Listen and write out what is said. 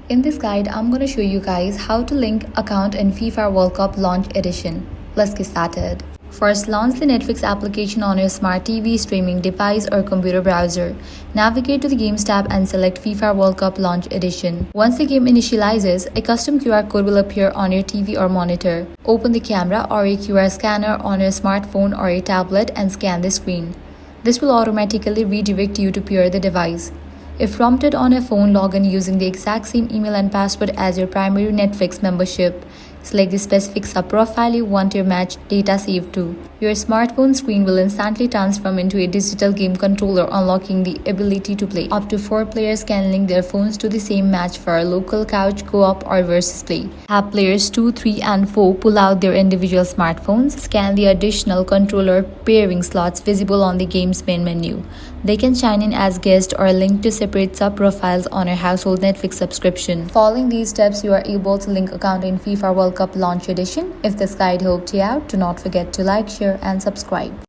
In this guide, I'm going to show you guys how to link account in FIFA World Cup Launch Edition. Let's get started. First, launch the Netflix application on your smart TV, streaming device or computer browser. Navigate to the Games tab and select FIFA World Cup Launch Edition. Once the game initializes, a custom QR code will appear on your TV or monitor. Open the camera or a QR scanner on your smartphone or a tablet and scan the screen. This will automatically redirect you to pair the device. If prompted on a phone, log in using the exact same email and password as your primary Netflix membership. Select the specific sub-profile you want your match data saved to. Your smartphone screen will instantly transform into a digital game controller, unlocking the ability to play. Up to 4 players can link their phones to the same match for a local couch, co-op or versus play. Have players 2, 3 and 4 pull out their individual smartphones. Scan the additional controller pairing slots visible on the game's main menu. They can chime in as guests or link to separate sub-profiles on your household Netflix subscription. Following these steps, you are able to link account in FIFA World Cup Launch Edition. If this guide helped you out, do not forget to like, share and subscribe.